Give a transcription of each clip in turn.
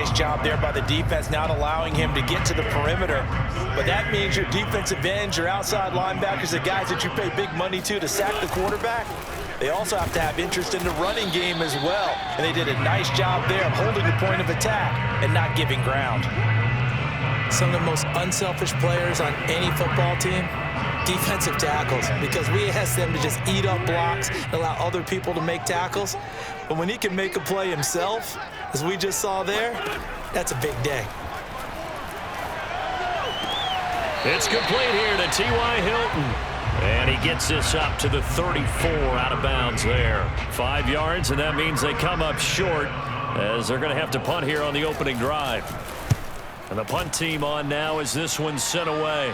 nice job there by the defense, not allowing him to get to the perimeter. But that means your defensive ends, your outside linebackers, the guys that you pay big money to sack the quarterback, they also have to have interest in the running game as well. And they did a nice job there of holding the point of attack and not giving ground. Some of the most unselfish players on any football team, defensive tackles, because we ask them to just eat up blocks and allow other people to make tackles. But when he can make a play himself, as we just saw there, that's a big day. It's complete here to T.Y. Hilton. And he gets this up to the 34 out of bounds there. 5 yards, and that means they come up short as they're going to have to punt here on the opening drive. And the punt team on now as this one's sent away.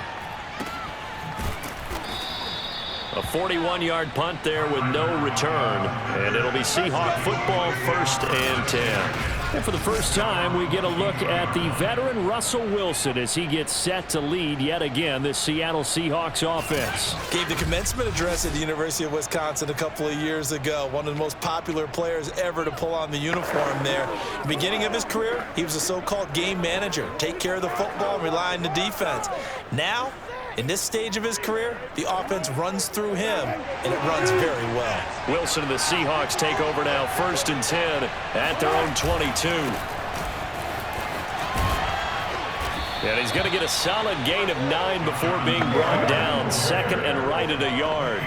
A 41-yard punt there with no return. And it'll be Seahawk football, 1st and 10. And for the first time, we get a look at the veteran Russell Wilson as he gets set to lead yet again this Seattle Seahawks offense. Gave the commencement address at the University of Wisconsin a couple of years ago. One of the most popular players ever to pull on the uniform there. The beginning of his career, he was a so-called game manager. Take care of the football and rely on the defense. Now, in this stage of his career, the offense runs through him, and it runs very well. Wilson and the Seahawks take over now, 1st and 10 at their own 22. And he's going to get a solid gain of 9 before being brought down. 2nd and right at a yard.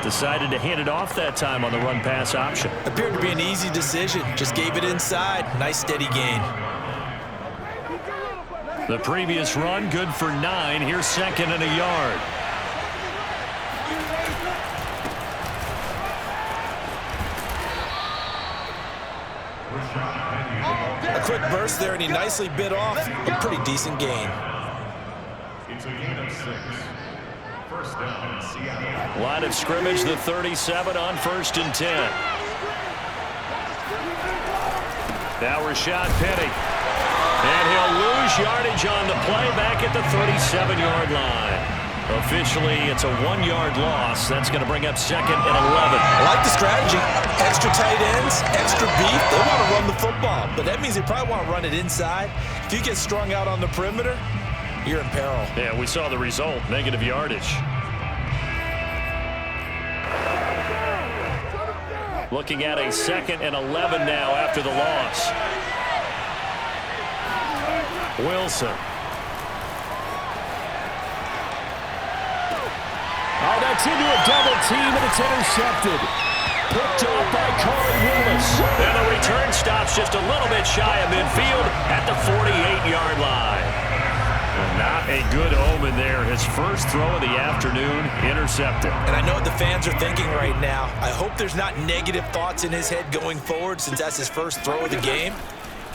Decided to hand it off that time on the run-pass option. Appeared to be an easy decision. Just gave it inside. Nice steady gain. The previous run, good for 9. Here's 2nd and a yard. A quick burst there, and he nicely bit off a pretty decent gain. It's a gain of 6. 1st down, Seattle. Line of scrimmage, the 37 on 1st and 10. Now Rashad Penny. And he'll lose yardage on the play back at the 37-yard line. Officially, it's a 1-yard loss. That's going to bring up 2nd and 11. I like the strategy. Extra tight ends, extra beef. They want to run the football, but that means they probably want to run it inside. If you get strung out on the perimeter, you're in peril. Yeah, we saw the result, negative yardage. Looking at a 2nd and 11 now after the loss. Wilson. Oh, that's into a double team, and it's intercepted. Picked off by Corey Willis. And the return stops just a little bit shy of midfield at the 48-yard line. Not a good omen there. His first throw of the afternoon, intercepted. And I know what the fans are thinking right now. I hope there's not negative thoughts in his head going forward since that's his first throw of the game.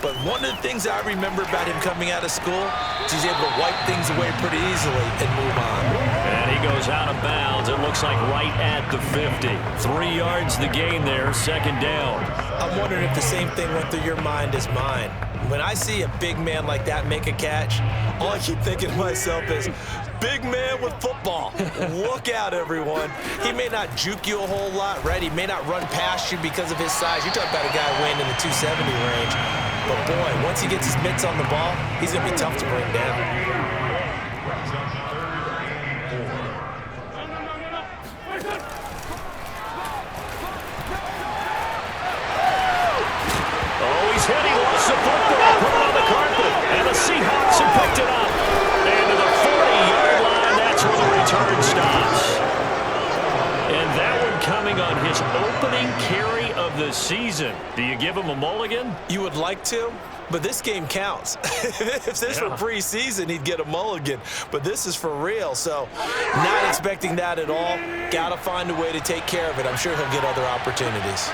But one of the things I remember about him coming out of school is he's able to wipe things away pretty easily and move on. And he goes out of bounds. It looks like right at the 50. 3 yards the gain there, 2nd down. I'm wondering if the same thing went through your mind as mine. When I see a big man like that make a catch, all I keep thinking to myself is, big man with football. Look out, everyone. He may not juke you a whole lot, right? He may not run past you because of his size. You're talking about a guy weighing in the 270 range. But, boy, once he gets his mitts on the ball, he's going to be tough to bring down. Oh, he's hit. He lost the football. Put it on the carpet. And the Seahawks have picked it up. And to the 40-yard line, that's where the return stops. And that one coming on his opening carry of the season. Do you give him a mulligan? You would like to, but this game counts. If this were preseason, he'd get a mulligan. But this is for real, so not expecting that at all. Got to find a way to take care of it. I'm sure he'll get other opportunities.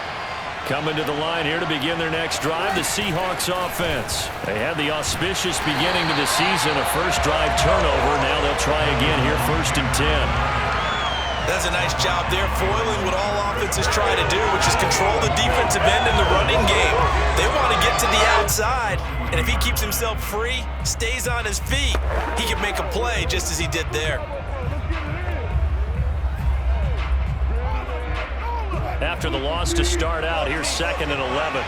Coming to the line here to begin their next drive, the Seahawks offense. They had the auspicious beginning to the season, a first drive turnover. Now they'll try again here, 1st and 10. That's a nice job there, foiling what all offenses try to do, which is control the defensive end in the running game. They want to get to the outside, and if he keeps himself free, stays on his feet, he can make a play just as he did there. After the loss to start out, here's 2nd and 11.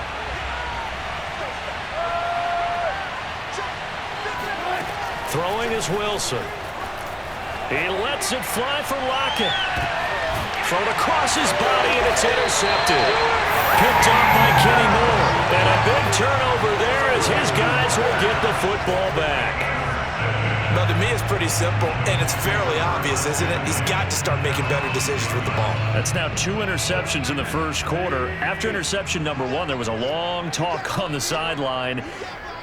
Throwing is Wilson. He lets it fly for Lockett. Thrown across his body, and it's intercepted. Picked up by Kenny Moore. And a big turnover there as his guys will get the football back. Well, to me, it's pretty simple, and it's fairly obvious, isn't it? He's got to start making better decisions with the ball. That's now 2 interceptions in the first quarter. After interception number 1, there was a long talk on the sideline,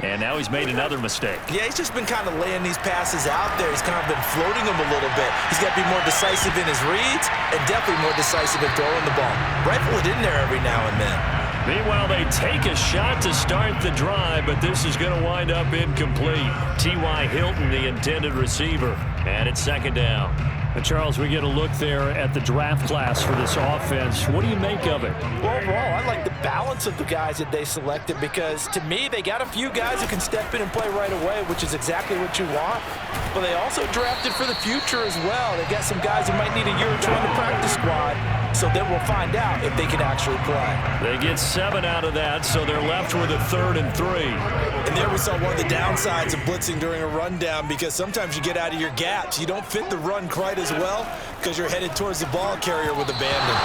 and now he's made another mistake. Yeah, he's just been kind of laying these passes out there. He's kind of been floating them a little bit. He's got to be more decisive in his reads and definitely more decisive in throwing the ball. Rifle it in there every now and then. Meanwhile, they take a shot to start the drive, but this is going to wind up incomplete. T.Y. Hilton, the intended receiver, and it's second down. Charles, we get a look there at the draft class for this offense. What do you make of it? Well, overall, I like the balance of the guys that they selected because, to me, they got a few guys who can step in and play right away, which is exactly what you want. But they also drafted for the future as well. They got some guys who might need a year or 2 on the practice squad, so then we'll find out if they can actually play. They get 7 out of that, so they're left with a 3rd and 3. And there we saw one of the downsides of blitzing during a rundown because sometimes you get out of your gaps. You don't fit the run quite as well because you're headed towards the ball carrier with abandon.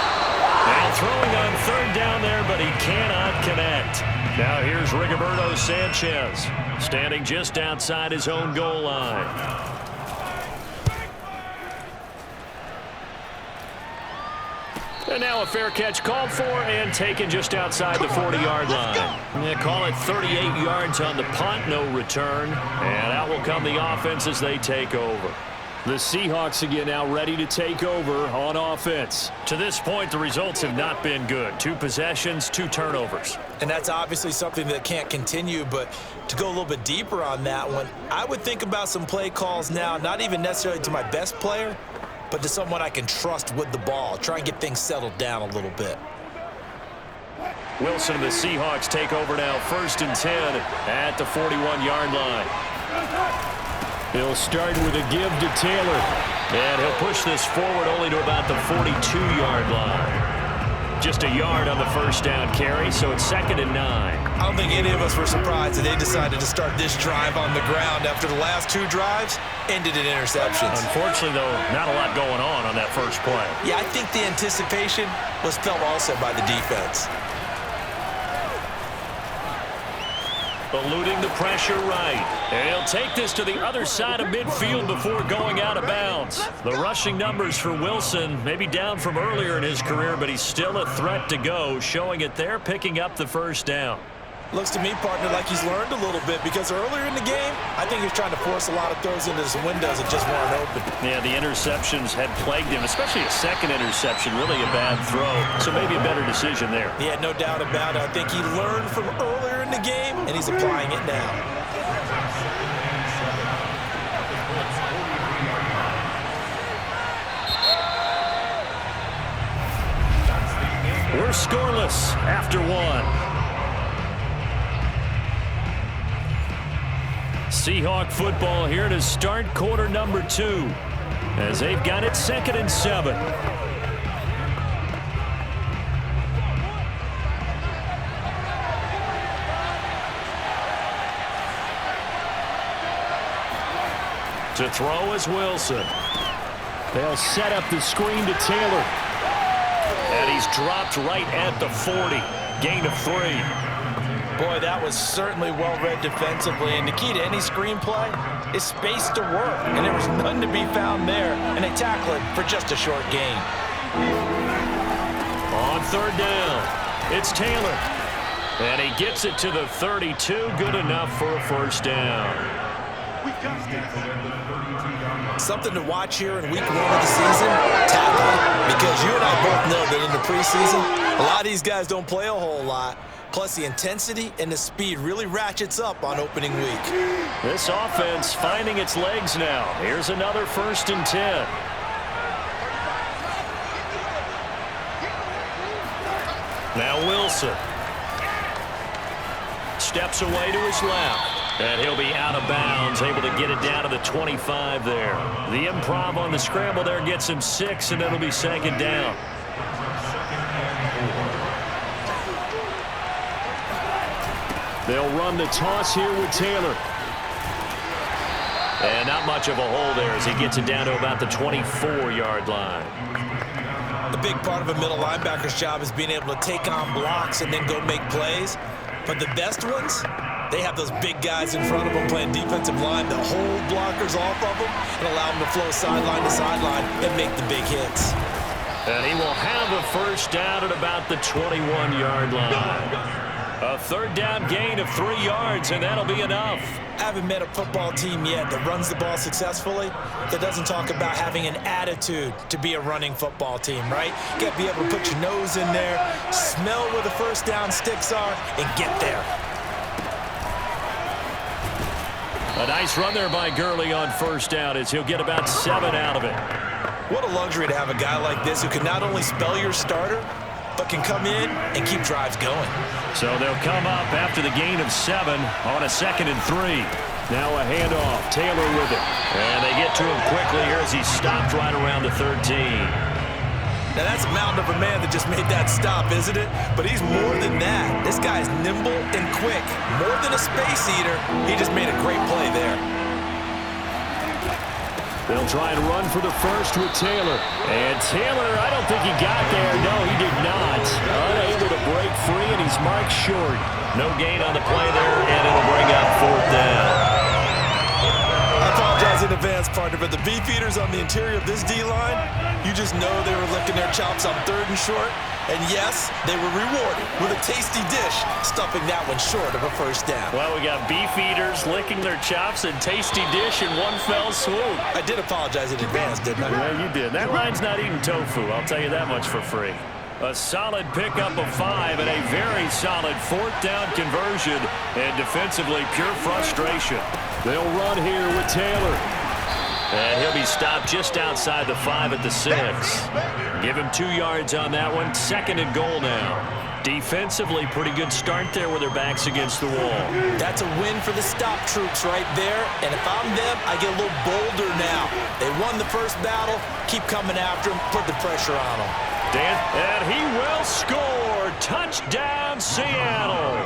Now throwing on 3rd down there, but he cannot connect. Now here's Rigoberto Sanchez, standing just outside his own goal line. And now a fair catch called for and taken just outside the 40-yard line. They call it 38 yards on the punt, no return. And out will come the offense as they take over. The Seahawks again now ready to take over on offense. To this point, the results have not been good. 2 possessions, 2 turnovers. And that's obviously something that can't continue, but to go a little bit deeper on that one, I would think about some play calls now, not even necessarily to my best player, but to someone I can trust with the ball. Try and get things settled down a little bit. Wilson and the Seahawks take over now, 1st and 10 at the 41-yard line. He'll start with a give to Taylor. And he'll push this forward only to about the 42-yard line. Just a yard on the 1st down carry, so it's 2nd and 9. I don't think any of us were surprised that they decided to start this drive on the ground after the last 2 drives ended in interceptions. Unfortunately, though, not a lot going on that first play. Yeah, I think the anticipation was felt also by the defense. Eluding the pressure right. And he'll take this to the other side of midfield before going out of bounds. The rushing numbers for Wilson maybe down from earlier in his career, but he's still a threat to go, showing it there, picking up the 1st down. Looks to me, partner, like he's learned a little bit because earlier in the game, I think he was trying to force a lot of throws into some windows that just weren't open. Yeah, the interceptions had plagued him, especially a 2nd interception, really a bad throw. So maybe a better decision there. Yeah, no doubt about it. I think he learned from earlier in the game, and he's applying it now. We're scoreless after 1. Seahawk football here to start quarter number 2 as they've got it 2nd and 7. To throw is Wilson. They'll set up the screen to Taylor. And he's dropped right at the 40. Gain of 3. Boy, that was certainly well-read defensively, and the key to any screenplay is space to work, and there was none to be found there, and they tackle it for just a short gain. On 3rd down, it's Taylor, and he gets it to the 32, good enough for a 1st down. Something to watch here in week 1 of the season, tackling, because you and I both know that in the preseason, a lot of these guys don't play a whole lot. Plus, the intensity and the speed really ratchets up on opening week. This offense finding its legs now. Here's another 1st and 10. Now Wilson. Steps away to his left. And he'll be out of bounds, able to get it down to the 25 there. The improv on the scramble there gets him 6, and it'll be 2nd down. They'll run the toss here with Taylor. And not much of a hole there as he gets it down to about the 24-yard line. The big part of a middle linebacker's job is being able to take on blocks and then go make plays. But the best ones, they have those big guys in front of them playing defensive line that hold blockers off of them and allow them to flow sideline to sideline and make the big hits. And he will have a first down at about the 21-yard line. A third down gain of 3 yards, and that'll be enough. I haven't met a football team yet that runs the ball successfully that doesn't talk about having an attitude to be a running football team, right? You got to be able to put your nose in there, smell where the first down sticks are, and get there. A nice run there by Gurley on first down as he'll get about 7 out of it. What a luxury to have a guy like this who can not only spell your starter, but can come in and keep drives going. So they'll come up after the gain of 7 on a 2nd and 3. Now a handoff. Taylor with it. And they get to him quickly here as he stopped right around the 13. Now that's a mountain of a man that just made that stop, isn't it? But he's more than that. This guy's nimble and quick. More than a space eater, he just made a great play there. They'll try and run for the first with Taylor. And Taylor, I don't think he got there. No, he did not. Unable to break free, and he's marked short. No gain on the play there, and it'll bring up 4th down. I apologize in advance, partner, but the beefeaters on the interior of this D-line, you just know they were licking their chops on 3rd and short. And yes, they were rewarded with a tasty dish, stuffing that one short of a first down. Well, we got beef eaters licking their chops and tasty dish in one fell swoop. I did apologize in advance, didn't I? Yeah, you did. That line's not eating tofu, I'll tell you that much for free. A solid pickup of 5 and a very solid 4th down conversion, and defensively pure frustration. They'll run here with Taylor. And he'll be stopped just outside the 5 at the 6. Give him 2 yards on that one. 2nd and goal now. Defensively, pretty good start there with their backs against the wall. That's a win for the stop troops right there. And if I'm them, I get a little bolder now. They won the first battle. Keep coming after them. Put the pressure on them. Dan, and he will score. Touchdown, Seattle.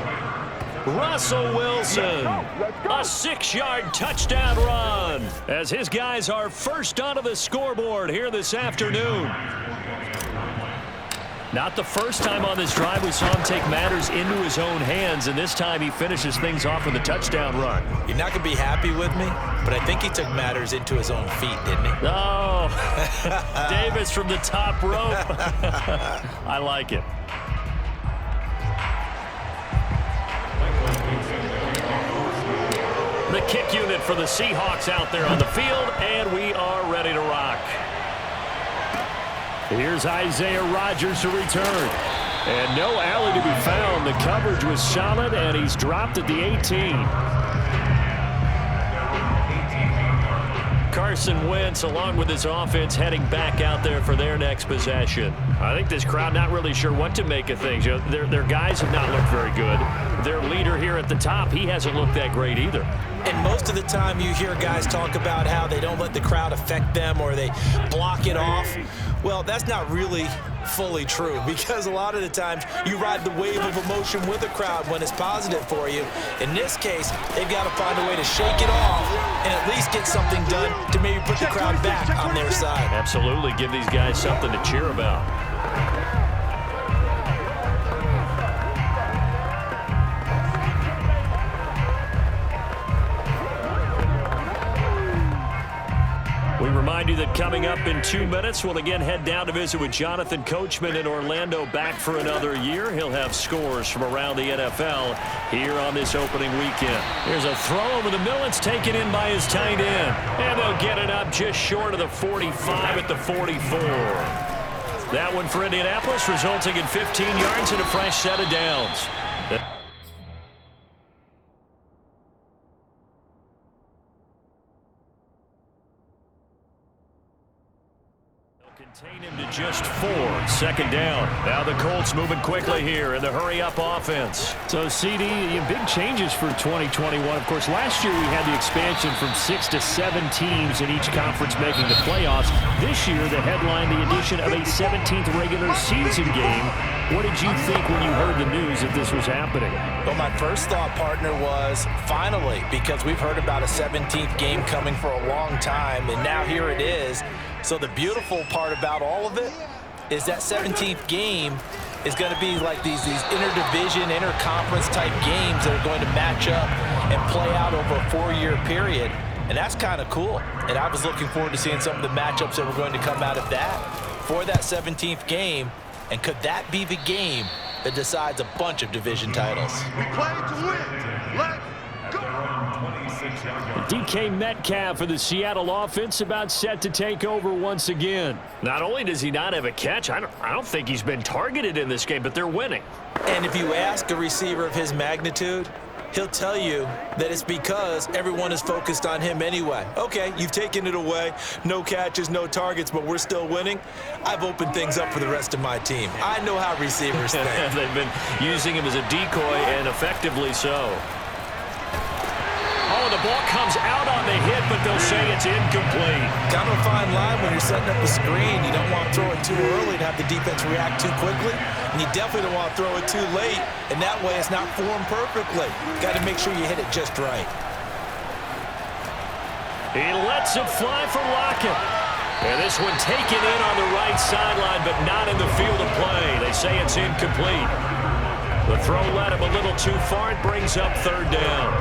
Russell Wilson, a 6-yard touchdown run as his guys are first onto the scoreboard here this afternoon. Not the first time on this drive we saw him take matters into his own hands, and this time he finishes things off with a touchdown run. You're not going to be happy with me, but I think he took matters into his own feet, didn't he? Oh, Davis from the top rope. I like it. The kick unit for the Seahawks out there on the field, and we are ready to rock. Here's Isaiah Rodgers to return. And no alley to be found. The coverage was solid, and he's dropped at the 18. Carson Wentz, along with his offense, heading back out there for their next possession. I think this crowd not really sure what to make of things. You know, their guys have not looked very good. Their leader here at the top, he hasn't looked that great either. And most of the time you hear guys talk about how they don't let the crowd affect them or they block it off. Well, that's not really fully true, because a lot of the times you ride the wave of emotion with the crowd when it's positive for you. In this case, they've got to find a way to shake it off and at least get something done to maybe put the crowd back on their side. Absolutely. Give these guys something to cheer about. We remind you that coming up in 2 minutes, we'll again head down to visit with Jonathan Coachman in Orlando, back for another year. He'll have scores from around the NFL here on this opening weekend. Here's a throw over the middle. It's taken in by his tight end. And they'll get it up just short of the 45 at the 44. That one for Indianapolis, resulting in 15 yards and a fresh set of downs. Contain him to just 4. Second down. Now the Colts moving quickly here in the hurry-up offense. So, CD, big changes for 2021. Of course, last year we had the expansion from 6 to 7 teams in each conference making the playoffs. This year, the headline, the addition of a 17th regular season game. What did you think when you heard the news that this was happening? Well, my first thought, partner, was finally, because we've heard about a 17th game coming for a long time, and now here it is. So the beautiful part about all of it is that 17th game is going to be like these interdivision, interconference type games that are going to match up and play out over a 4-year period. And that's kind of cool. And I was looking forward to seeing some of the matchups that were going to come out of that for that 17th game. And could that be the game that decides a bunch of division titles? We play to win. Let's go. DK Metcalf for the Seattle offense about set to take over once again. Not only does he not have a catch, I don't think he's been targeted in this game, but they're winning. And if you ask a receiver of his magnitude, he'll tell you that it's because everyone is focused on him anyway. Okay, you've taken it away. No catches, no targets, but we're still winning. I've opened things up for the rest of my team. I know how receivers think. They've been using him as a decoy, and effectively so. Oh, the ball comes out on the hit, but they'll say it's incomplete. Kind of a fine line when you're setting up a screen. You don't want to throw it too early to have the defense react too quickly. And you definitely don't want to throw it too late, and that way it's not formed perfectly. Got to make sure you hit it just right. He lets it fly for Lockett. And this one taken in on the right sideline, but not in the field of play. They say it's incomplete. The throw led him a little too far. It brings up third down.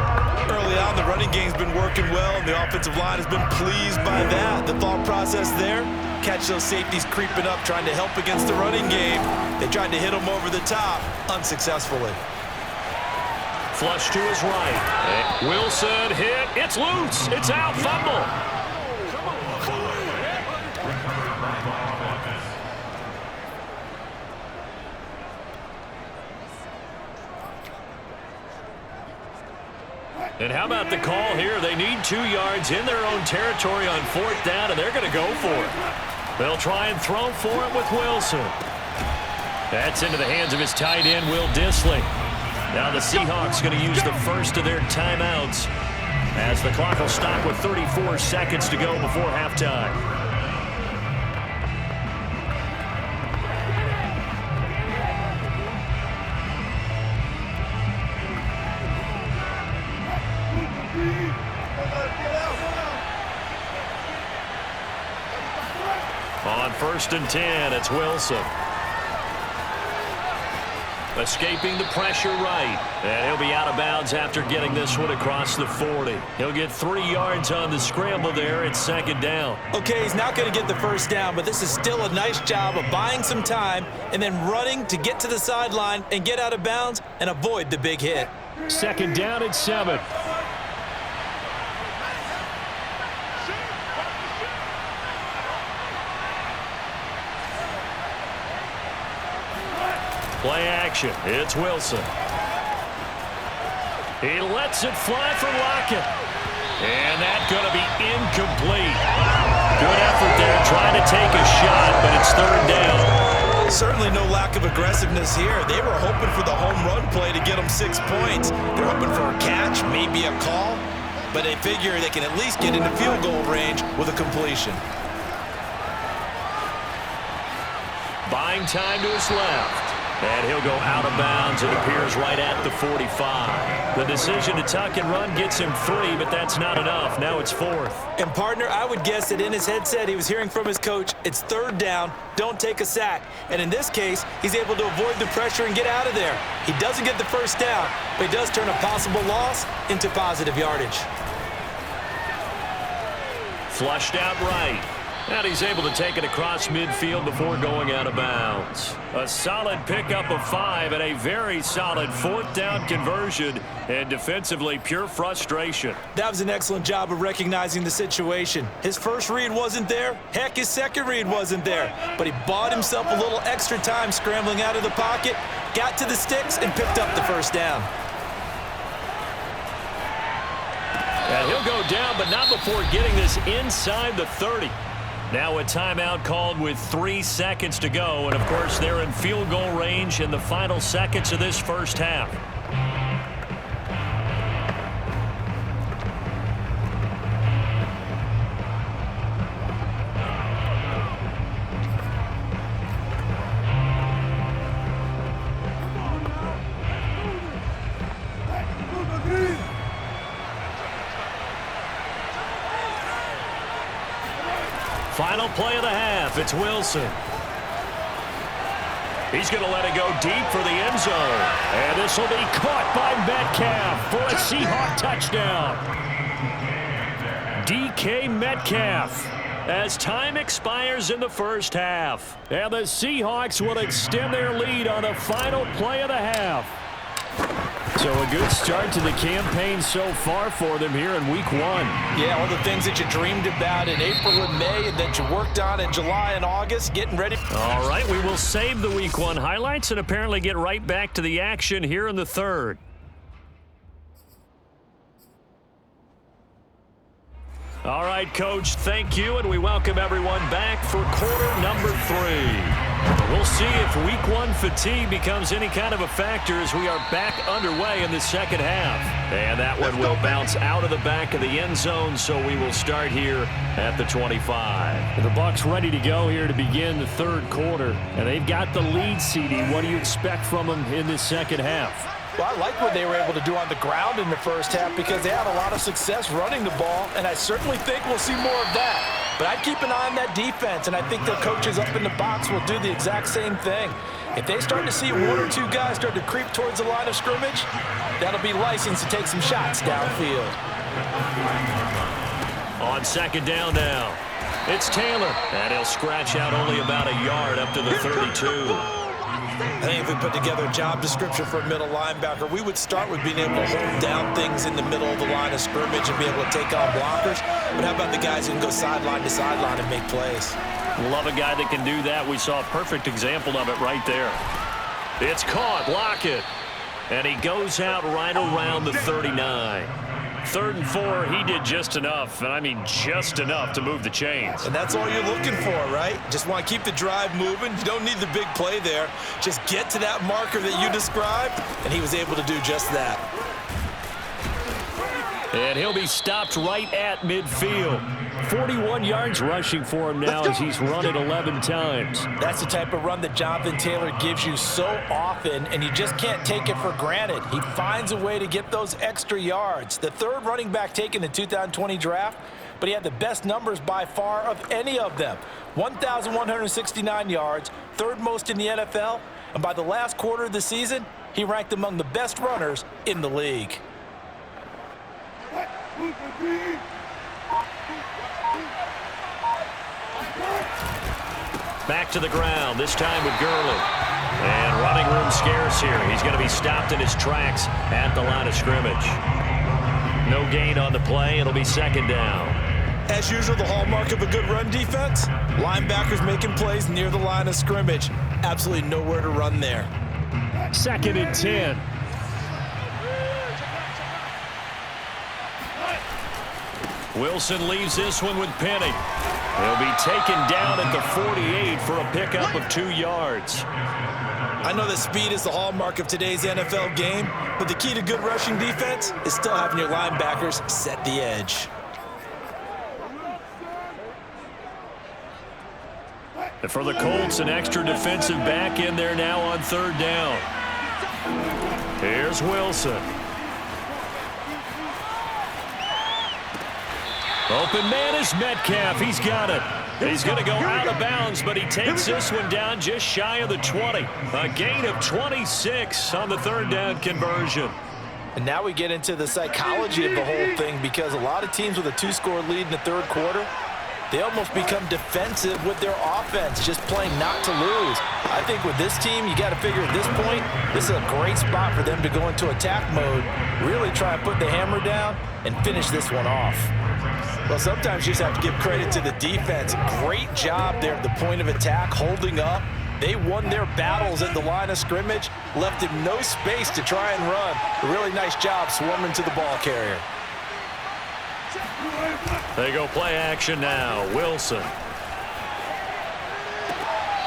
Early on, the running game's been working well, and the offensive line has been pleased by that. The thought process there, catch those safeties creeping up, trying to help against the running game. They tried to hit them over the top, unsuccessfully. Flush to his right. Wilson hit. It's loose. It's out. Fumble. And how about the call here? They need 2 yards in their own territory on 4th down, and they're going to go for it. They'll try and throw for it with Wilson. That's into the hands of his tight end, Will Dissly. Now the Seahawks going to use the first of their timeouts as the clock will stop with 34 seconds to go before halftime. On 1st and 10, it's Wilson. Escaping the pressure right. And he'll be out of bounds after getting this one across the 40. He'll get 3 yards on the scramble there. It's 2nd down. Okay, he's not going to get the first down, but this is still a nice job of buying some time and then running to get to the sideline and get out of bounds and avoid the big hit. 2nd down and 7. Play action. It's Wilson. He lets it fly for Lockett. And that's going to be incomplete. Good effort there trying to take a shot, but it's 3rd down. Certainly no lack of aggressiveness here. They were hoping for the home run play to get them 6 points. They're hoping for a catch, maybe a call, but they figure they can at least get into field goal range with a completion. Buying time to his left. And he'll go out of bounds. It appears right at the 45. The decision to tuck and run gets him 3, but that's not enough. Now it's 4th. And, partner, I would guess that in his headset he was hearing from his coach, it's 3rd down, don't take a sack. And in this case, he's able to avoid the pressure and get out of there. He doesn't get the first down, but he does turn a possible loss into positive yardage. Flushed out right. And he's able to take it across midfield before going out of bounds. A solid pickup of 5 and a very solid 4th down conversion. And defensively, pure frustration. That was an excellent job of recognizing the situation. His first read wasn't there. Heck, his second read wasn't there. But he bought himself a little extra time scrambling out of the pocket, got to the sticks, and picked up the first down. And he'll go down, but not before getting this inside the 30. Now a timeout called with 3 seconds to go. And, of course, they're in field goal range in the final seconds of this first half. Final play of the half. It's Wilson. He's going to let it go deep for the end zone. And this will be caught by Metcalf for a Seahawk touchdown. DK Metcalf as time expires in the first half. And the Seahawks will extend their lead on the final play of the half. So a good start to the campaign so far for them here in week 1. Yeah, all the things that you dreamed about in April and May and that you worked on in July and August, getting ready. All right, we will save the week 1 highlights and apparently get right back to the action here in the third. All right, Coach, thank you, and we welcome everyone back for quarter number 3. We'll see if week 1 fatigue becomes any kind of a factor as we are back underway in the second half. And that one will bounce out of the back of the end zone, so we will start here at the 25. The Bucs ready to go here to begin the third quarter, and they've got the lead, CD. What do you expect from them in this second half? Well, I like what they were able to do on the ground in the first half because they had a lot of success running the ball, and I certainly think we'll see more of that. But I'd keep an eye on that defense, and I think their coaches up in the box will do the exact same thing. If they start to see 1 or 2 guys start to creep towards the line of scrimmage, that'll be licensed to take some shots downfield. On second down now, it's Taylor, and he'll scratch out only about a yard up to the 32. I think if we put together a job description for a middle linebacker, we would start with being able to hold down things in the middle of the line of scrimmage and be able to take on blockers. But how about the guys who can go sideline to sideline and make plays? Love a guy that can do that. We saw a perfect example of it right there. It's caught. Lockett. And he goes out right around the 39. 3rd and 4, he did just enough, and I mean just enough to move the chains. And that's all you're looking for, right? Just want to keep the drive moving. You don't need the big play there. Just get to that marker that you described, and he was able to do just that. And he'll be stopped right at midfield. 41 yards rushing for him now as he's run it 11 times. That's the type of run that Jonathan Taylor gives you so often, and you just can't take it for granted. He finds a way to get those extra yards. The 3rd running back taken in the 2020 draft, but he had the best numbers by far of any of them. 1,169 yards, 3rd most in the NFL, and by the last quarter of the season, he ranked among the best runners in the league. Back to the ground, this time with Gurley. And running room scarce here. He's going to be stopped in his tracks at the line of scrimmage. No gain on the play. It'll be second down. As usual, the hallmark of a good run defense, linebackers making plays near the line of scrimmage. Absolutely nowhere to run there. 2nd and 10. Wilson leaves this one with Penny. He'll be taken down at the 48 for a pickup of 2 yards. I know that speed is the hallmark of today's NFL game, but the key to good rushing defense is still having your linebackers set the edge. And for the Colts, an extra defensive back in there now on 3rd down. Here's Wilson. Open man is Metcalf. He's got it. He's going to go out of bounds, but he takes this one down just shy of the 20. A gain of 26 on the 3rd down conversion. And now we get into the psychology of the whole thing, because a lot of teams with a 2-score lead in the 3rd quarter, they almost become defensive with their offense, just playing not to lose. I think with this team, you got to figure at this point, this is a great spot for them to go into attack mode, really try and put the hammer down and finish this one off. Well, sometimes you just have to give credit to the defense. Great job there at the point of attack, holding up. They won their battles at the line of scrimmage, left him no space to try and run. A really nice job swarming to the ball carrier. They go play action now. Wilson.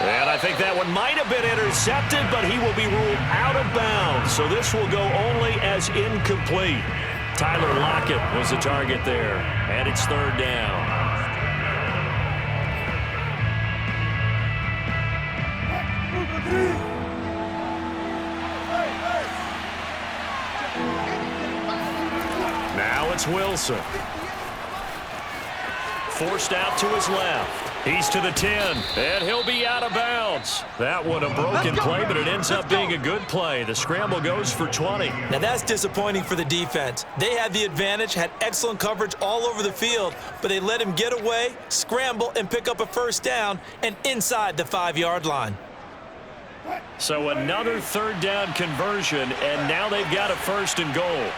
And I think that one might have been intercepted, but he will be ruled out of bounds. So this will go only as incomplete. Tyler Lockett was the target there, and it's third down. Now it's Wilson. Forced out to his left. He's to the 10, and he'll be out of bounds. That one a broken play, but it ends up being a good play. The scramble goes for 20. Now that's disappointing for the defense. They had the advantage, had excellent coverage all over the field, but they let him get away, scramble, and pick up a first down, and inside the 5-yard line. So another third down conversion, and now they've got a first and goal.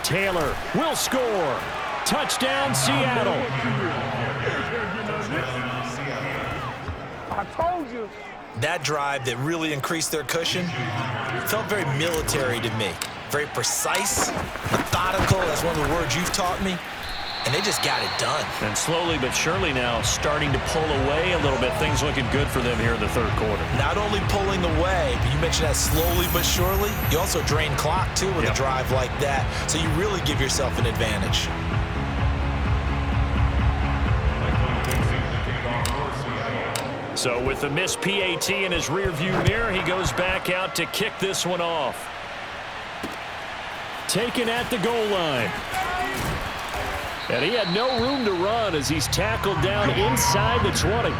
Taylor will score. Touchdown, Seattle. I told you. That drive that really increased their cushion felt very military to me. Very precise, methodical. That's one of the words you've taught me. And they just got it done. And slowly but surely now starting to pull away a little bit. Things looking good for them here in the third quarter. Not only pulling away, but you mentioned that slowly but surely. You also drain clock, too, with a drive like that. So you really give yourself an advantage. So with the missed PAT in his rearview mirror, he goes back out to kick this one off. Taken at the goal line. And he had no room to run as he's tackled down inside the 20.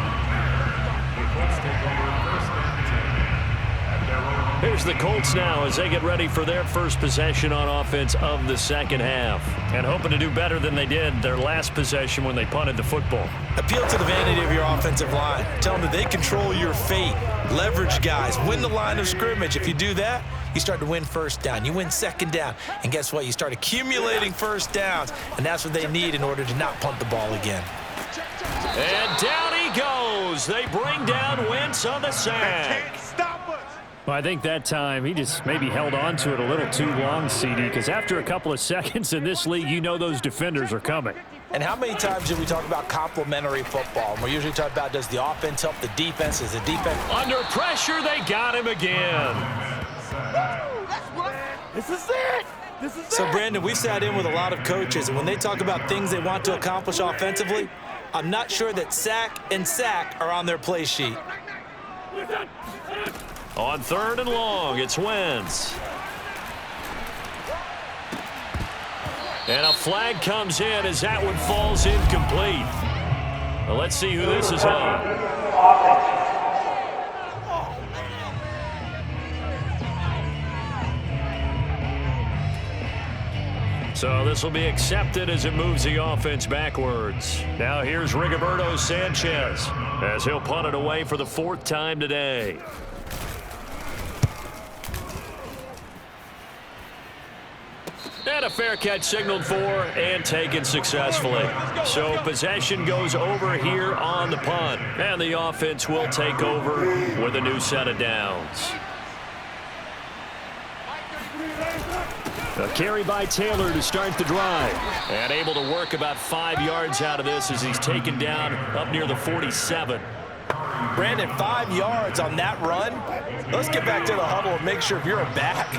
Here's the Colts now as they get ready for their first possession on offense of the second half. And hoping to do better than they did their last possession when they punted the football. Appeal to the vanity of your offensive line. Tell them that they control your fate. Leverage guys. Win the line of scrimmage. If you do that, you start to win first down. You win second down. And guess what? You start accumulating first downs. And that's what they need in order to not punt the ball again. And down he goes. They bring down Wentz on the sack. Well, I think that time he just maybe held on to it a little too long, CD, because after a couple of seconds in this league, you know those defenders are coming. And how many times did we talk about complementary football? And we're usually talking about, does the offense help the defense? Is the defense under pressure? They got him again. This is it. This is it. So, Brandon, we sat in with a lot of coaches, and when they talk about things they want to accomplish offensively, I'm not sure that sack and sack are on their play sheet. On third and long, it's Wentz. And a flag comes in as that one falls incomplete. Well, let's see who this is on. So this will be accepted as it moves the offense backwards. Now here's Rigoberto Sanchez as he'll punt it away for the fourth time today. And a fair catch signaled for and taken successfully. So possession goes over here on the punt. And the offense will take over with a new set of downs. A carry by Taylor to start the drive. And able to work about 5 yards out of this as he's taken down up near the 47. Brandon, 5 yards on that run. Let's get back to the huddle and make sure if you're a back,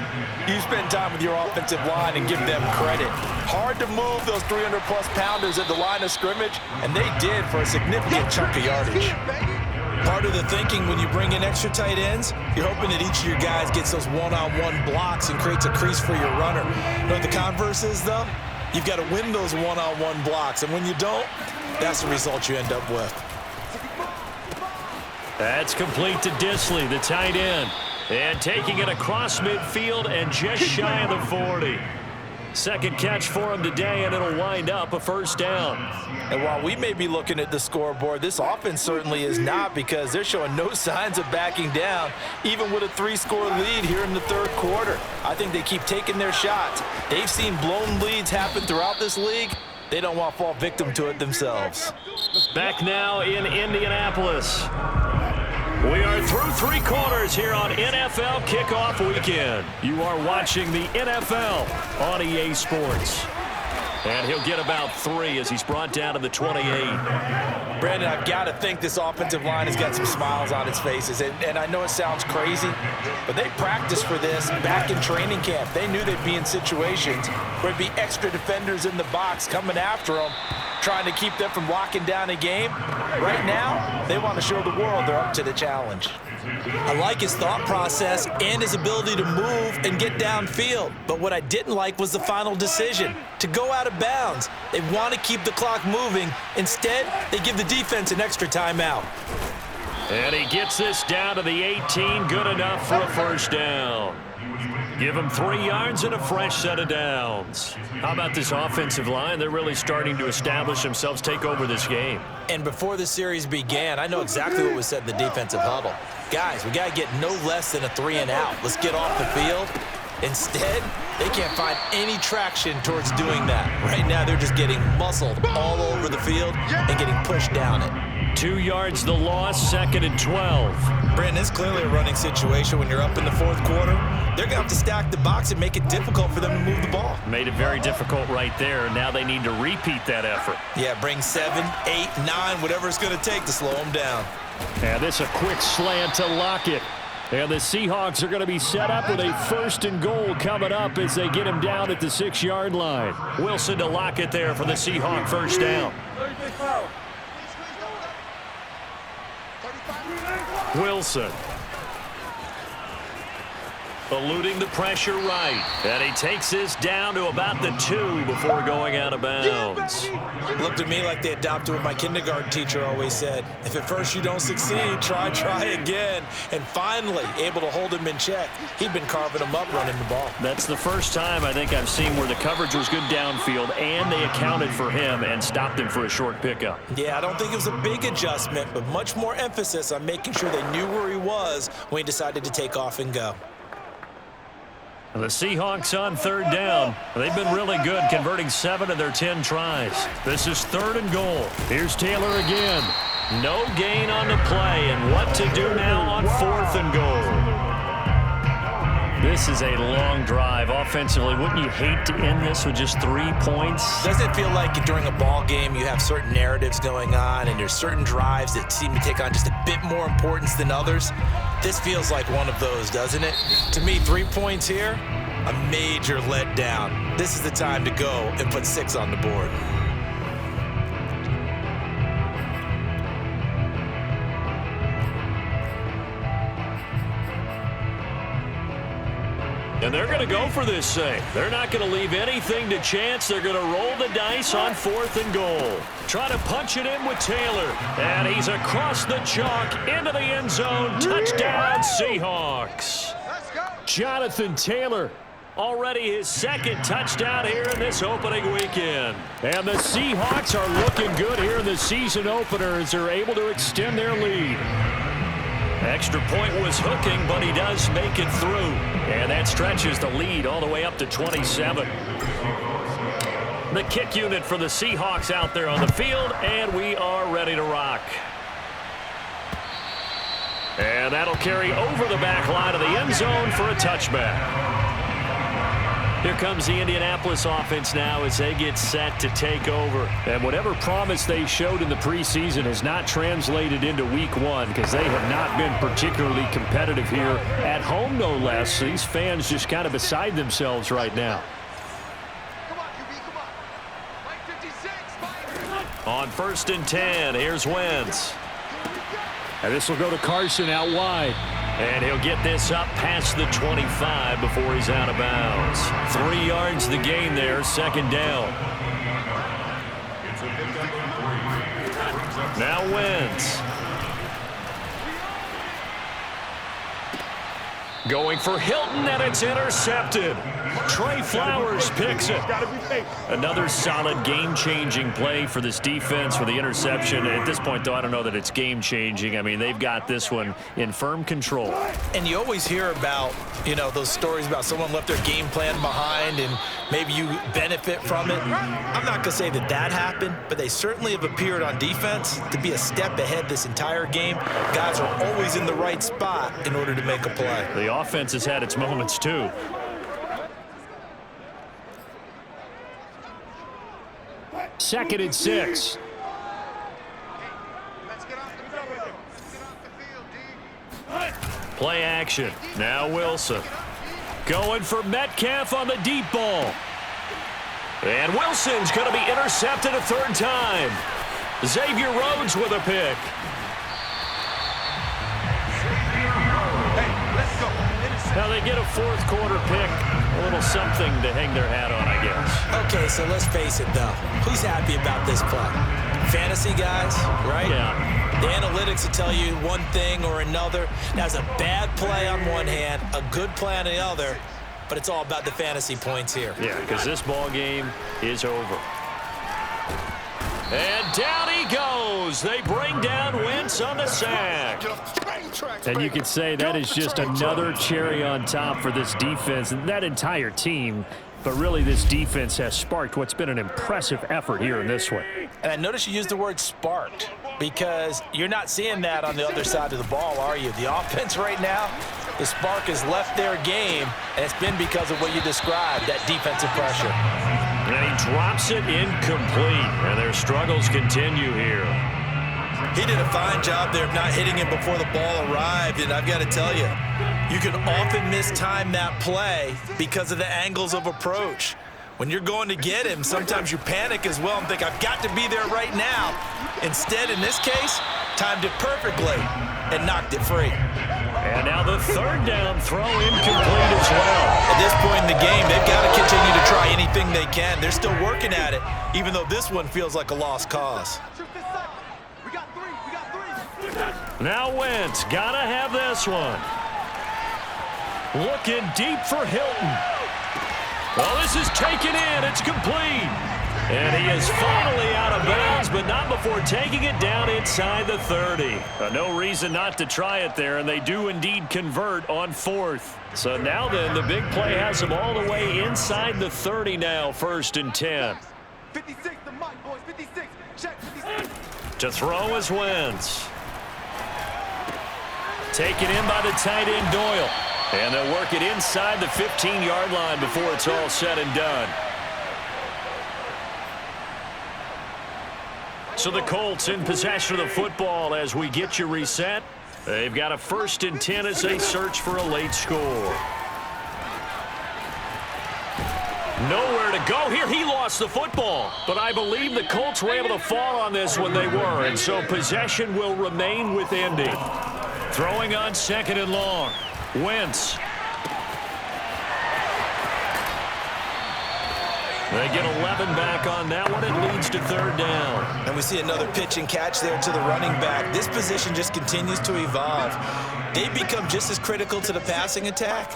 you spend time with your offensive line and give them credit. Hard to move those 300-plus pounders at the line of scrimmage, and they did for a significant chunk of yardage. Part of the thinking when you bring in extra tight ends, you're hoping that each of your guys gets those one-on-one blocks and creates a crease for your runner. You know what the converse is, though? You've got to win those one-on-one blocks, and when you don't, that's the result you end up with. That's complete to Disley, the tight end. And taking it across midfield and just shy of the 40. Second catch for him today, and it'll wind up a first down. And while we may be looking at the scoreboard, this offense certainly is not, because they're showing no signs of backing down, even with a 3-score lead here in the third quarter. I think they keep taking their shots. They've seen blown leads happen throughout this league. They don't want to fall victim to it themselves. Back now in Indianapolis. We are through 3 quarters here on NFL Kickoff Weekend. You are watching the NFL on EA Sports. And he'll get about 3 as he's brought down to the 28. Brandon, I've got to think this offensive line has got some smiles on its faces. And I know it sounds crazy, but they practiced for this back in training camp. They knew they'd be in situations where there'd be extra defenders in the box coming after them, trying to keep them from locking down a game. Right now, they want to show the world they're up to the challenge. I like his thought process and his ability to move and get downfield. But what I didn't like was the final decision, to go out of bounds. They want to keep the clock moving. Instead, they give the defense an extra timeout. And he gets this down to the 18, good enough for a first down. Give him 3 yards and a fresh set of downs. How about this offensive line? They're really starting to establish themselves, take over this game. And before the series began, I know exactly what was said in the defensive huddle. Guys, we got to get no less than a 3 and out. Let's get off the field. Instead, they can't find any traction towards doing that. Right now, they're just getting muscled all over the field and getting pushed down it. 2 yards the loss, 2nd and 12. Brandon, it's clearly a running situation when you're up in the 4th quarter. They're going to have to stack the box and make it difficult for them to move the ball. Made it very difficult right there. Now they need to repeat that effort. Yeah, bring 7, 8, 9, whatever it's going to take to slow them down. And this a quick slant to Lockett. And the Seahawks are going to be set up with a 1st and goal coming up as they get him down at the 6-yard line. Wilson to Lockett there for the Seahawk first down. Wilson. Eluding the pressure right. And he takes this down to about the 2 before going out of bounds. Looked to me like they adopted what my kindergarten teacher always said. If at first you don't succeed, try again. And finally, able to hold him in check. He'd been carving him up running the ball. That's the first time I think I've seen where the coverage was good downfield and they accounted for him and stopped him for a short pickup. Yeah, I don't think it was a big adjustment, but much more emphasis on making sure they knew where he was when he decided to take off and go. The Seahawks on 3rd down. They've been really good, converting 7 of their 10 tries. This is 3rd and goal. Here's Taylor again. No gain on the play, and what to do now on 4th and goal. This is a long drive. Offensively, wouldn't you hate to end this with just 3 points? Doesn't it feel like during a ball game you have certain narratives going on and there's certain drives that seem to take on just a bit more importance than others? This feels like one of those, doesn't it? To me, 3 points here, a major letdown. This is the time to go and put 6 on the board. And they're going to go for this thing. They're not going to leave anything to chance. They're going to roll the dice on 4th and goal. Try to punch it in with Taylor. And he's across the chalk into the end zone. Touchdown, Seahawks. Jonathan Taylor. Already his 2nd touchdown here in this opening weekend. And the Seahawks are looking good here in the season opener as they're able to extend their lead. Extra point was hooking, but he does make it through. And that stretches the lead all the way up to 27. The kick unit for the Seahawks out there on the field, and we are ready to rock. And that'll carry over the back line of the end zone for a touchback. Here comes the Indianapolis offense now as they get set to take over. And whatever promise they showed in the preseason has not translated into week 1 because they have not been particularly competitive here at home, no less. These fans just kind of beside themselves right now. On 1st and 10, here's Wentz. And this will go to Carson out wide. And he'll get this up past the 25 before he's out of bounds. 3 yards the gain there, 2nd down. Now Wentz. Going for Hilton, and it's intercepted. Trey Flowers picks it. Another solid game-changing play for this defense for the interception. At this point, though, I don't know that it's game-changing. I mean, they've got this one in firm control. And you always hear about, those stories about someone left their game plan behind and maybe you benefit from it. I'm not going to say that happened, but they certainly have appeared on defense to be a step ahead this entire game. Guys are always in the right spot in order to make a play. The offense has had its moments, too. 2nd and 6. Play action. Now Wilson. Going for Metcalf on the deep ball. And Wilson's going to be intercepted a 3rd time. Xavier Rhodes with a pick. Now they get a 4th quarter pick. A little something to hang their hat on, I guess. Okay, so let's face it, though. Who's happy about this play? Fantasy guys, right? Yeah. The analytics will tell you one thing or another. That's a bad play on one hand, a good play on the other, but it's all about the fantasy points here. Yeah, because this ball game is over. And down he goes. They bring down Wentz on the sack. And you could say that is just another cherry on top for this defense and that entire team. But really, this defense has sparked what's been an impressive effort here in this one. And I notice you used the word sparked because you're not seeing that on the other side of the ball, are you? The offense right now, the spark has left their game, and it's been because of what you described, that defensive pressure. And he drops it incomplete, and their struggles continue here. He did a fine job there of not hitting him before the ball arrived, and I've got to tell you, you can often mistime that play because of the angles of approach. When you're going to get him, sometimes you panic as well and think, I've got to be there right now. Instead, in this case, timed it perfectly and knocked it free. And now the 3rd down throw incomplete as well. At this point in the game, they've got to continue to try anything they can. They're still working at it, even though this one feels like a lost cause. Now Wentz, gotta have this one. Looking deep for Hilton. Well, this is taken in. It's complete. And he is finally out of bounds, but not before taking it down inside the 30. No reason not to try it there, and they do indeed convert on 4th. So now then, the big play has them all the way inside the 30 now, 1st and 10. 56, the mic, boys, 56. Check, 56. To throw is Wentz. Taken in by the tight end Doyle. And they'll work it inside the 15-yard line before it's all said and done. So the Colts in possession of the football as we get you reset. They've got a 1st and 10 as they search for a late score. Nowhere to go here. He lost the football. But I believe the Colts were able to fall on this when they were. And so possession will remain with Indy. Throwing on 2nd and long. Wentz. They get 11 back on that one. It leads to 3rd down. And we see another pitch and catch there to the running back. This position just continues to evolve. They become just as critical to the passing attack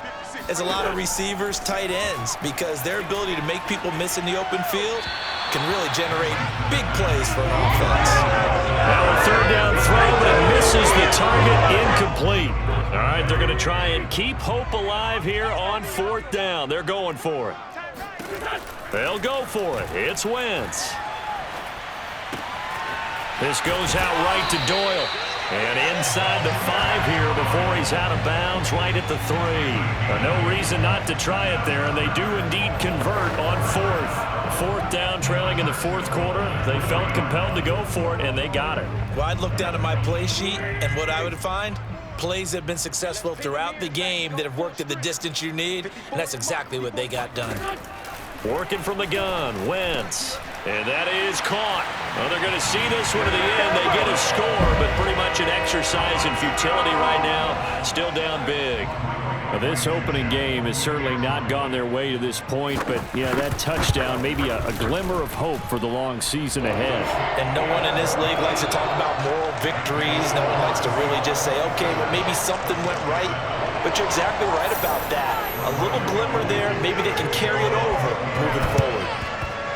as a lot of receivers, tight ends, because their ability to make people miss in the open field can really generate big plays for an offense. Now a 3rd down throw, but it misses the target, incomplete. All right, they're going to try and keep hope alive here on 4th down. They're going for it. They'll go for it. It's Wentz. This goes out right to Doyle. And inside the 5 here before he's out of bounds right at the 3. No reason not to try it there, and they do indeed convert on 4th. 4th down, trailing in the 4th quarter. They felt compelled to go for it, and they got it. Well, I'd look down at my play sheet, and what I would find, plays that have been successful throughout the game that have worked at the distance you need, and that's exactly what they got done. Working from the gun, Wentz. And that is caught. Well, they're going to see this one to the end. They get a score, but pretty much an exercise in futility right now. Still down big. Well, this opening game has certainly not gone their way to this point, but, yeah, that touchdown, maybe a glimmer of hope for the long season ahead. And no one in this league likes to talk about moral victories. No one likes to really just say, okay, well, maybe something went right. But you're exactly right about that. A little glimmer there, maybe they can carry it over moving forward.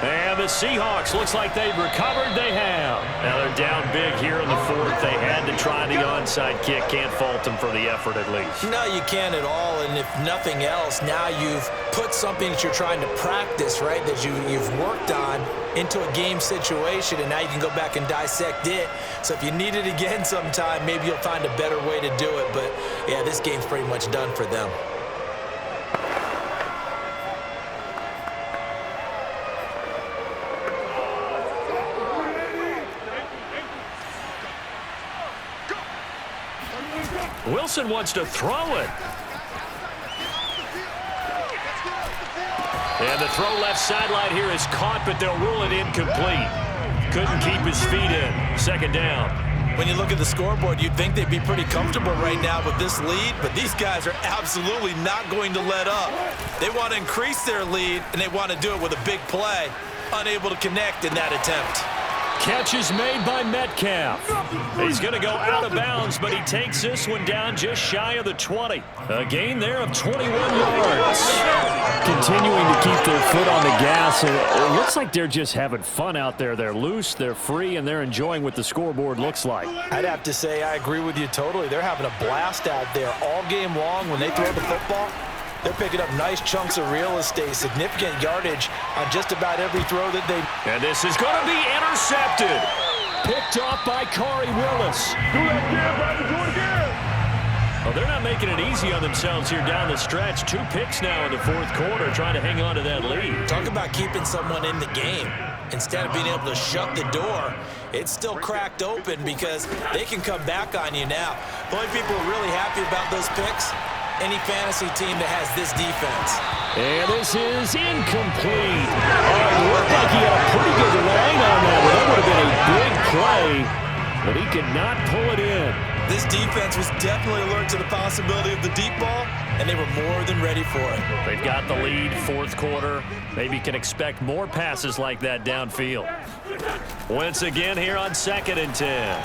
And the Seahawks, looks like they've recovered. They have. Now they're down big here in the 4th. They had to try the onside kick. Can't fault them for the effort at least. No, you can't at all. And if nothing else, now you've put something that you're trying to practice, right, that you've worked on into a game situation, and now you can go back and dissect it. So if you need it again sometime, maybe you'll find a better way to do it. But, yeah, this game's pretty much done for them. Wilson wants to throw it. And the throw left sideline here is caught, but they'll rule it incomplete. Couldn't keep his feet in. Second down. When you look at the scoreboard, you'd think they'd be pretty comfortable right now with this lead, but these guys are absolutely not going to let up. They want to increase their lead, and they want to do it with a big play. Unable to connect in that attempt. Catch is made by Metcalf. He's going to go out of bounds, but he takes this one down just shy of the 20. A gain there of 21 yards. Continuing to keep their foot on the gas. It looks like they're just having fun out there. They're loose, they're free, and they're enjoying what the scoreboard looks like. I'd have to say I agree with you totally. They're having a blast out there all game long when they throw the football. They're picking up nice chunks of real estate, significant yardage on just about every throw that they... And this is going to be intercepted. Picked off by Corey Willis. Do that again, baby. Do it again. Well, they're not making it easy on themselves here down the stretch. 2 picks now in the fourth quarter, trying to hang on to that lead. Talk about keeping someone in the game. Instead of being able to shut the door, it's still cracked open because they can come back on you now. The only people who are really happy about those picks, any fantasy team that has this defense. And this is incomplete. It looked like he had a pretty good line on that. That would have been a big play, but he could not pull it in. This defense was definitely alert to the possibility of the deep ball, and they were more than ready for it. They've got the lead, fourth quarter. Maybe can expect more passes like that downfield. Once again here on 2nd and 10.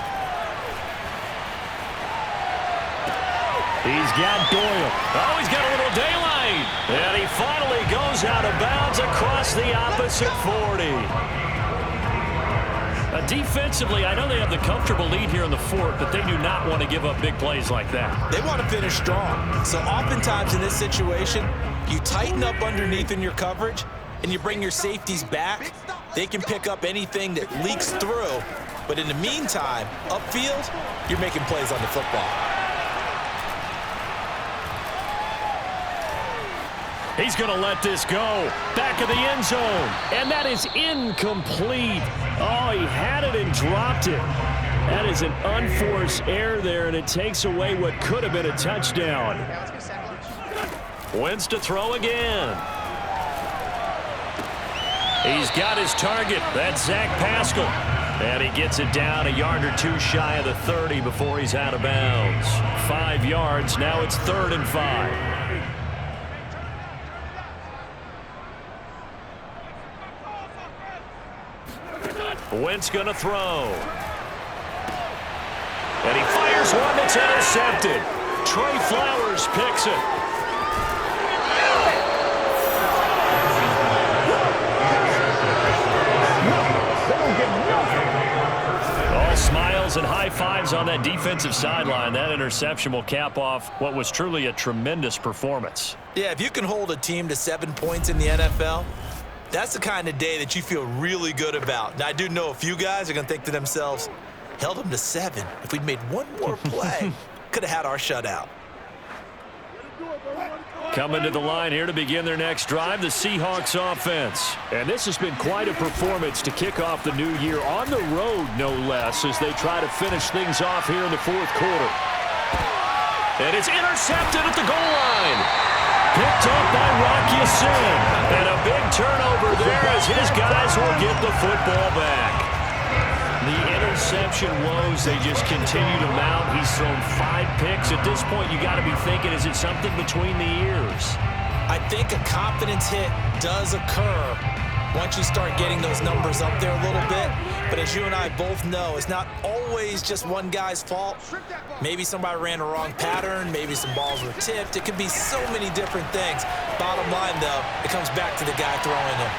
He's got Doyle. Oh, he's got a little daylight. And he finally goes out of bounds across the opposite 40. Defensively, I know they have the comfortable lead here in the fourth, but they do not want to give up big plays like that. They want to finish strong. So oftentimes in this situation, you tighten up underneath in your coverage, and you bring your safeties back. They can pick up anything that leaks through. But in the meantime, upfield, you're making plays on the football. He's going to let this go. Back of the end zone. And that is incomplete. Oh, he had it and dropped it. That is an unforced error there, and it takes away what could have been a touchdown. Wentz to throw again. He's got his target. That's Zach Pascal. And he gets it down a yard or two shy of the 30 before he's out of bounds. 5 yards. Now it's 3rd and 5. Wentz going to throw. And he fires one that's intercepted. Trey Flowers picks it. All smiles and high fives on that defensive sideline. That interception will cap off what was truly a tremendous performance. Yeah, if you can hold a team to 7 points in the NFL, that's the kind of day that you feel really good about. Now, I do know a few guys are going to think to themselves, held them to 7. If we'd made one more play, could have had our shutout. Coming to the line here to begin their next drive, the Seahawks offense. And this has been quite a performance to kick off the new year on the road, no less, as they try to finish things off here in the fourth quarter. And it's intercepted at the goal line. Picked up by Rocky Sin. And a big turnover there as his guys will get the football back. The interception woes, they just continue to mount. He's thrown 5 picks. At this point, you got to be thinking, is it something between the ears? I think a confidence hit does occur once you start getting those numbers up there a little bit. But as you and I both know, it's not always just one guy's fault. Maybe somebody ran a wrong pattern. Maybe some balls were tipped. It could be so many different things. Bottom line, though, it comes back to the guy throwing them.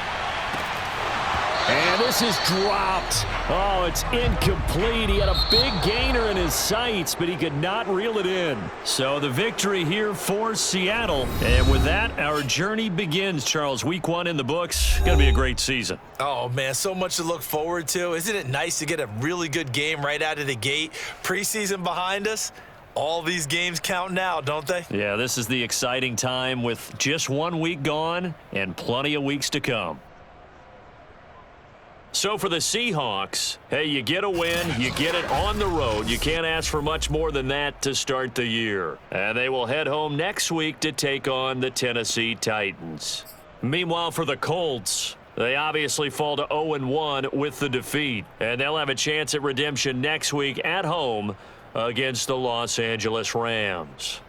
And this is dropped. Oh, it's incomplete. He had a big gainer in his sights, but he could not reel it in. So the victory here for Seattle. And with that, our journey begins, Charles. Week 1 in the books. Going to be a great season. Oh, man, so much to look forward to. Isn't it nice to get a really good game right out of the gate? Preseason behind us. All these games count now, don't they? Yeah, this is the exciting time with just 1 week gone and plenty of weeks to come. So for the Seahawks, hey, you get a win, you get it on the road. You can't ask for much more than that to start the year. And they will head home next week to take on the Tennessee Titans. Meanwhile, for the Colts, they obviously fall to 0-1 with the defeat. And they'll have a chance at redemption next week at home against the Los Angeles Rams.